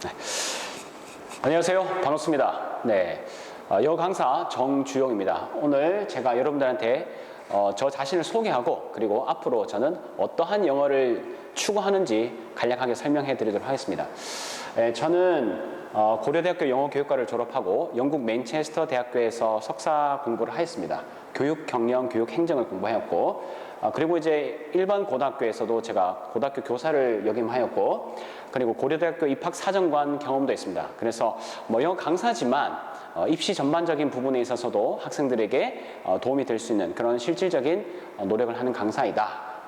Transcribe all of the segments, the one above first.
네. 안녕하세요. 반갑습니다. 네. 영어 강사 정주용입니다. 오늘 제가 여러분들한테 저 자신을 소개하고 그리고 앞으로 저는 어떠한 영어를 추구하는지 간략하게 설명해 드리도록 하겠습니다. 저는 고려대학교 영어교육과를 졸업하고 영국 맨체스터 대학교에서 석사 공부를 하였습니다. 교육 경영, 교육 행정을 공부하였고 그리고 이제 일반 고등학교에서도 제가 고등학교 교사를 역임하였고 그리고 고려대학교 입학사정관 경험도 있습니다. 그래서 영어 강사지만 입시 전반적인 부분에 있어서도 학생들에게 도움이 될 수 있는 그런 실질적인 노력을 하는 강사이다.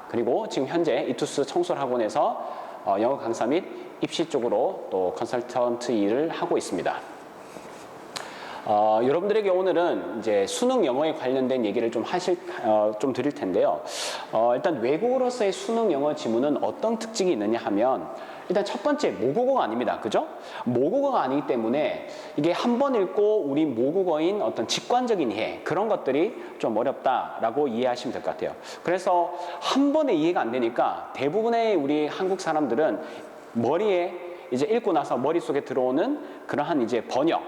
그리고 지금 현재 이투스 청솔학원에서 영어 강사 및 입시 쪽으로 또 컨설턴트 일을 하고 있습니다. 여러분들에게 오늘은 이제 수능 영어에 관련된 얘기를 좀 드릴 텐데요. 일단 외국어로서의 수능 영어 지문은 어떤 특징이 있느냐 하면 일단 첫 번째 모국어가 아닙니다. 그죠? 모국어가 아니기 때문에 이게 한 번 읽고 우리 모국어인 어떤 직관적인 이해 그런 것들이 좀 어렵다라고 이해하시면 될 것 같아요. 그래서 한 번에 이해가 안 되니까 대부분의 우리 한국 사람들은 머리에 이제 읽고 나서 머릿속에 들어오는 그러한 이제 번역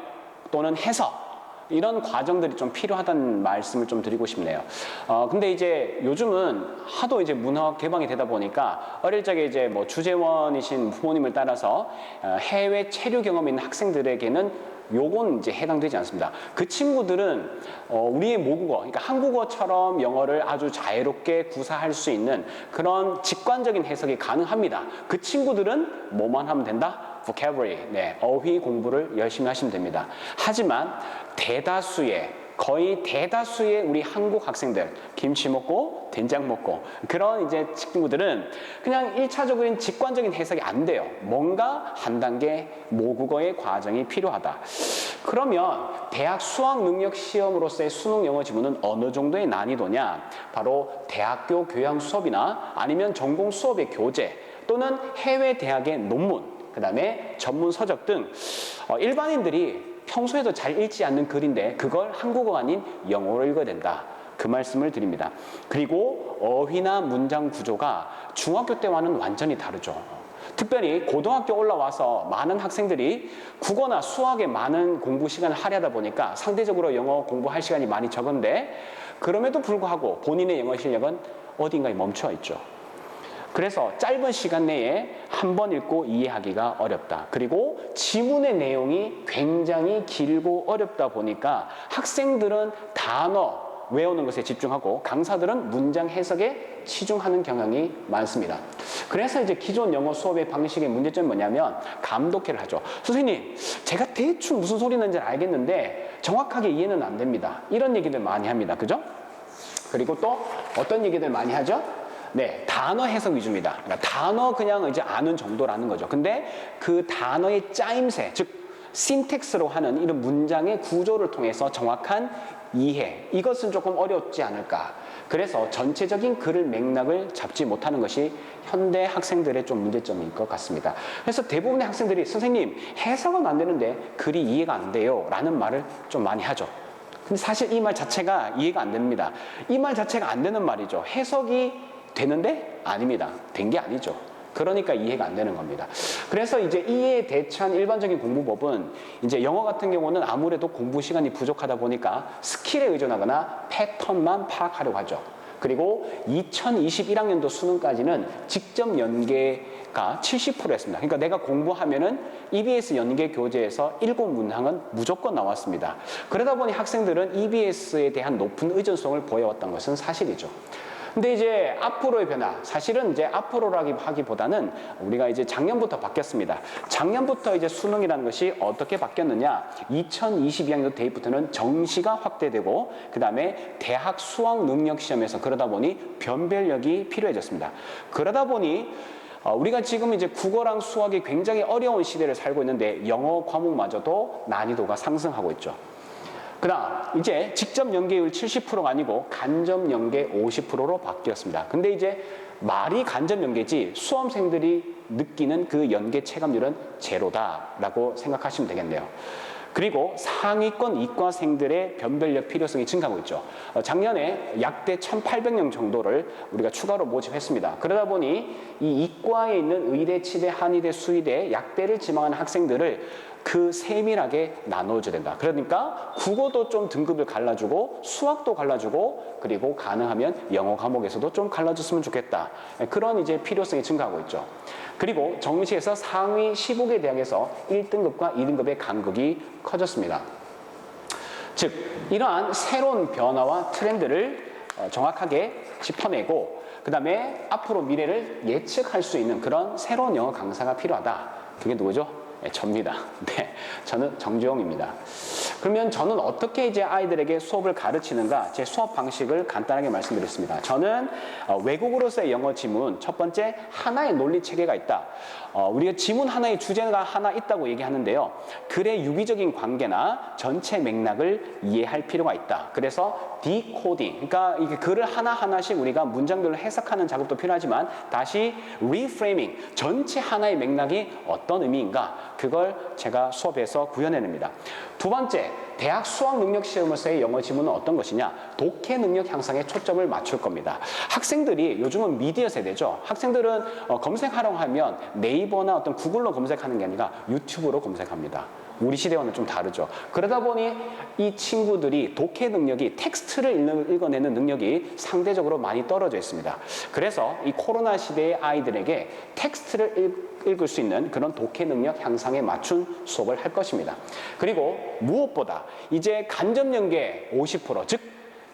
또는 해석 이런 과정들이 좀 필요하다는 말씀을 좀 드리고 싶네요. 근데 이제 요즘은 하도 이제 문학 개방이 되다 보니까 어릴 적에 이제 뭐 주재원이신 부모님을 따라서 해외 체류 경험이 있는 학생들에게는 요건 이제 해당되지 않습니다. 그 친구들은 우리의 모국어, 그러니까 한국어처럼 영어를 아주 자유롭게 구사할 수 있는 그런 직관적인 해석이 가능합니다. 그 친구들은 뭐만 하면 된다? vocabulary, 네, 어휘 공부를 열심히 하시면 됩니다. 하지만 거의 대다수의 우리 한국 학생들, 김치 먹고 된장 먹고 그런 이제 친구들은 그냥 1차적인 직관적인 해석이 안 돼요. 뭔가 한 단계 모국어의 과정이 필요하다. 그러면 대학 수학 능력 시험으로서의 수능 영어 지문은 어느 정도의 난이도냐? 바로 대학교 교양 수업이나 아니면 전공 수업의 교재 또는 해외 대학의 논문, 그 다음에 전문 서적 등 일반인들이 평소에도 잘 읽지 않는 글인데 그걸 한국어가 아닌 영어로 읽어야 된다. 그 말씀을 드립니다. 그리고 어휘나 문장 구조가 중학교 때와는 완전히 다르죠. 특별히 고등학교 올라와서 많은 학생들이 국어나 수학에 많은 공부 시간을 할애하다 보니까 상대적으로 영어 공부할 시간이 많이 적은데 그럼에도 불구하고 본인의 영어 실력은 어딘가에 멈춰 있죠. 그래서 짧은 시간 내에 한 번 읽고 이해하기가 어렵다. 그리고 지문의 내용이 굉장히 길고 어렵다 보니까 학생들은 단어 외우는 것에 집중하고 강사들은 문장 해석에 치중하는 경향이 많습니다. 그래서 이제 기존 영어 수업의 방식의 문제점이 뭐냐면 감독회를 하죠. 선생님, 제가 대충 무슨 소리 나는지 알겠는데 정확하게 이해는 안 됩니다. 이런 얘기들 많이 합니다. 그죠? 그리고 또 어떤 얘기들 많이 하죠? 네, 단어 해석 위주입니다. 그러니까 단어 그냥 이제 아는 정도라는 거죠. 근데 그 단어의 짜임새, 즉 신텍스로 하는 이런 문장의 구조를 통해서 정확한 이해, 이것은 조금 어렵지 않을까. 그래서 전체적인 글을 맥락을 잡지 못하는 것이 현대 학생들의 좀 문제점일 것 같습니다. 그래서 대부분의 학생들이 선생님 해석은 안 되는데 글이 이해가 안 돼요 라는 말을 좀 많이 하죠. 근데 사실 이 말 자체가 이해가 안 됩니다. 이 말 자체가 안 되는 말이죠. 해석이 되는데 아닙니다. 된 게 아니죠. 그러니까 이해가 안 되는 겁니다. 그래서 이제 이에 대처한 일반적인 공부법은 이제 영어 같은 경우는 아무래도 공부 시간이 부족하다 보니까 스킬에 의존하거나 패턴만 파악하려고 하죠. 그리고 2021학년도 수능까지는 직접 연계가 70%였습니다. 그러니까 내가 공부하면은 EBS 연계 교재에서 7문항은 무조건 나왔습니다. 그러다 보니 학생들은 EBS에 대한 높은 의존성을 보여왔던 것은 사실이죠. 근데 이제 앞으로의 변화, 사실은 이제 앞으로라기보다는 우리가 이제 작년부터 바뀌었습니다. 작년부터 이제 수능이라는 것이 어떻게 바뀌었느냐? 2022학년 대입부터는 정시가 확대되고 그 다음에 대학 수학 능력 시험에서 그러다 보니 변별력이 필요해졌습니다. 그러다 보니 우리가 지금 이제 국어랑 수학이 굉장히 어려운 시대를 살고 있는데 영어 과목마저도 난이도가 상승하고 있죠. 그 다음 이제 직접 연계율 70%가 아니고 간접 연계 50%로 바뀌었습니다. 근데 이제 말이 간접 연계지 수험생들이 느끼는 그 연계 체감률은 제로다라고 생각하시면 되겠네요. 그리고 상위권 이과생들의 변별력 필요성이 증가하고 있죠. 작년에 약대 1,800명 정도를 우리가 추가로 모집했습니다. 그러다 보니 이 이과에 있는 의대, 치대, 한의대, 수의대, 약대를 지망하는 학생들을 그 세밀하게 나눠줘야 된다. 그러니까 국어도 좀 등급을 갈라주고 수학도 갈라주고 그리고 가능하면 영어 과목에서도 좀 갈라줬으면 좋겠다. 그런 이제 필요성이 증가하고 있죠. 그리고 정시에서 상위 15개 대학에서 1등급과 2등급의 간극이 커졌습니다. 즉 이러한 새로운 변화와 트렌드를 정확하게 짚어내고 그 다음에 앞으로 미래를 예측할 수 있는 그런 새로운 영어 강사가 필요하다. 그게 누구죠? 네, 접니다. 네, 저는 정주영입니다. 그러면 저는 어떻게 이제 아이들에게 수업을 가르치는가 제 수업 방식을 간단하게 말씀드렸습니다. 저는 외국어로서의 영어 지문 첫 번째 하나의 논리 체계가 있다. 우리가 지문 하나의 주제가 하나 있다고 얘기하는데요. 글의 유기적인 관계나 전체 맥락을 이해할 필요가 있다. 그래서 디코딩, 그러니까 이게 글을 하나하나씩 우리가 문장별로 해석하는 작업도 필요하지만 다시 리프레이밍, 전체 하나의 맥락이 어떤 의미인가 그걸 제가 수업에서 구현해냅니다. 두 번째, 대학 수학 능력 시험에서의 영어 지문은 어떤 것이냐? 독해 능력 향상에 초점을 맞출 겁니다. 학생들이 요즘은 미디어 세대죠. 학생들은 검색하려고 하면 네이버나 어떤 구글로 검색하는 게 아니라 유튜브로 검색합니다. 우리 시대와는 좀 다르죠. 그러다 보니 이 친구들이 독해 능력이 텍스트를 읽어내는 능력이 상대적으로 많이 떨어져 있습니다. 그래서 이 코로나 시대의 아이들에게 텍스트를 읽을 수 있는 그런 독해 능력 향상에 맞춘 수업을 할 것입니다. 그리고 무엇보다 이제 간접 연계 50%, 즉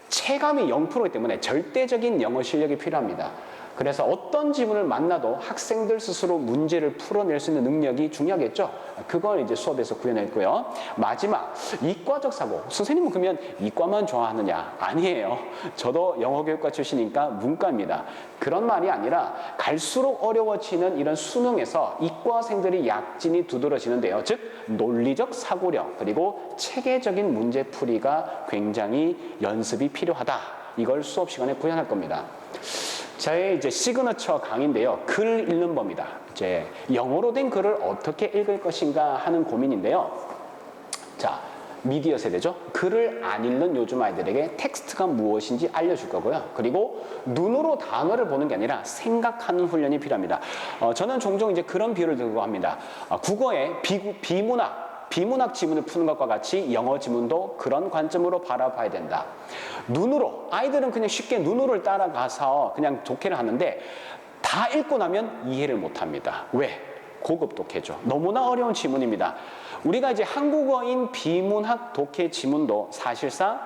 체감이 0%이기 때문에 절대적인 영어 실력이 필요합니다. 그래서 어떤 지문을 만나도 학생들 스스로 문제를 풀어낼 수 있는 능력이 중요하겠죠. 그걸 이제 수업에서 구현했고요. 마지막, 이과적 사고. 선생님은 그러면 이과만 좋아하느냐? 아니에요. 저도 영어교육과 출신이니까 문과입니다. 그런 말이 아니라 갈수록 어려워지는 이런 수능에서 이과생들이 약진이 두드러지는데요. 즉 논리적 사고력 그리고 체계적인 문제풀이가 굉장히 연습이 필요하다. 이걸 수업 시간에 구현할 겁니다. 저의 이제 시그너처 강의인데요. 글 읽는 법입니다. 이제 영어로 된 글을 어떻게 읽을 것인가 하는 고민인데요. 자, 미디어 세대죠. 글을 안 읽는 요즘 아이들에게 텍스트가 무엇인지 알려줄 거고요. 그리고 눈으로 단어를 보는 게 아니라 생각하는 훈련이 필요합니다. 저는 종종 이제 그런 비유를 들고 합니다. 국어의 비문학 지문을 푸는 것과 같이 영어 지문도 그런 관점으로 바라봐야 된다. 눈으로, 아이들은 그냥 쉽게 눈으로 따라가서 그냥 독해를 하는데 다 읽고 나면 이해를 못합니다. 왜? 고급 독해죠. 너무나 어려운 지문입니다. 우리가 이제 한국어인 비문학 독해 지문도 사실상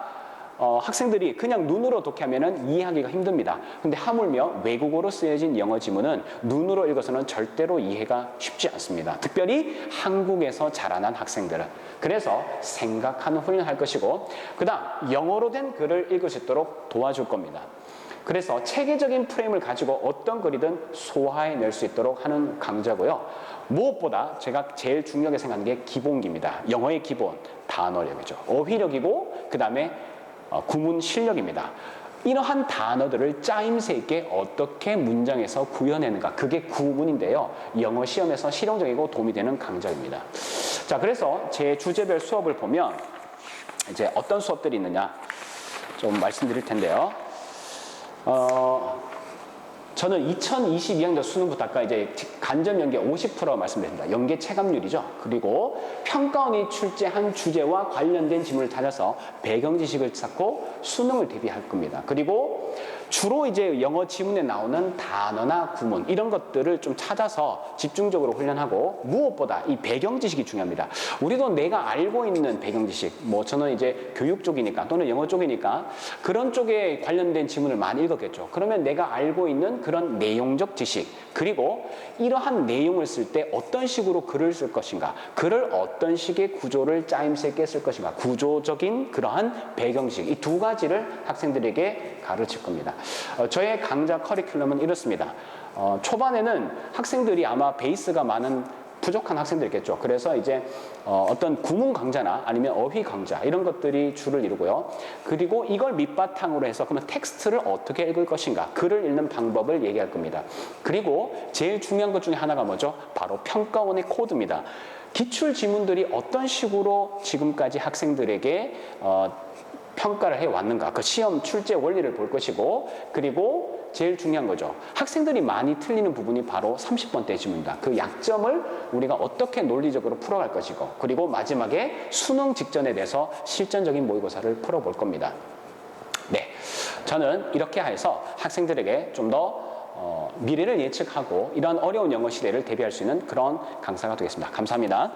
학생들이 그냥 눈으로 독해하면 이해하기가 힘듭니다. 근데 하물며 외국어로 쓰여진 영어 지문은 눈으로 읽어서는 절대로 이해가 쉽지 않습니다. 특별히 한국에서 자라난 학생들은. 그래서 생각하는 훈련을 할 것이고 그 다음 영어로 된 글을 읽을 수 있도록 도와줄 겁니다. 그래서 체계적인 프레임을 가지고 어떤 글이든 소화해낼 수 있도록 하는 강좌고요. 무엇보다 제가 제일 중요하게 생각하는 게 기본기입니다. 영어의 기본, 단어력이죠. 어휘력이고 그 다음에 구문 실력입니다. 이러한 단어들을 짜임새 있게 어떻게 문장에서 구현하는가 그게 구문인데요. 영어 시험에서 실용적이고 도움이 되는 강좌입니다. 자, 그래서 제 주제별 수업을 보면 이제 어떤 수업들이 있느냐 좀 말씀드릴 텐데요. 저는 2022학년 수능부터 아까 이제 간접 연계 50% 말씀드렸습니다. 연계 체감률이죠. 그리고 평가원이 출제한 주제와 관련된 지문을 찾아서 배경 지식을 쌓고 수능을 대비할 겁니다. 그리고 주로 이제 영어 지문에 나오는 단어나 구문 이런 것들을 좀 찾아서 집중적으로 훈련하고 무엇보다 이 배경 지식이 중요합니다. 우리도 내가 알고 있는 배경 지식, 뭐 저는 이제 교육 쪽이니까 또는 영어 쪽이니까 그런 쪽에 관련된 지문을 많이 읽었겠죠. 그러면 내가 알고 있는 그런 내용적 지식 그리고 이러한 내용을 쓸 때 어떤 식으로 글을 쓸 것인가, 글을 어떤 식의 구조를 짜임새 있게 쓸 것인가, 구조적인 그러한 배경 지식 이 두 가지를 학생들에게 가르칠 겁니다. 저의 강좌 커리큘럼은 이렇습니다. 초반에는 학생들이 아마 베이스가 많은 부족한 학생들 있겠죠. 그래서 이제 어떤 구문 강좌나 아니면 어휘 강좌 이런 것들이 주를 이루고요. 그리고 이걸 밑바탕으로 해서 그러면 텍스트를 어떻게 읽을 것인가, 글을 읽는 방법을 얘기할 겁니다. 그리고 제일 중요한 것 중에 하나가 뭐죠? 바로 평가원의 코드입니다. 기출 지문들이 어떤 식으로 지금까지 학생들에게 평가를 해왔는가, 그 시험 출제 원리를 볼 것이고, 그리고 제일 중요한 거죠. 학생들이 많이 틀리는 부분이 바로 30번대 지문입니다. 그 약점을 우리가 어떻게 논리적으로 풀어갈 것이고, 그리고 마지막에 수능 직전에 대해서 실전적인 모의고사를 풀어볼 겁니다. 네, 저는 이렇게 해서 학생들에게 좀 더 미래를 예측하고 이런 어려운 영어 시대를 대비할 수 있는 그런 강사가 되겠습니다. 감사합니다.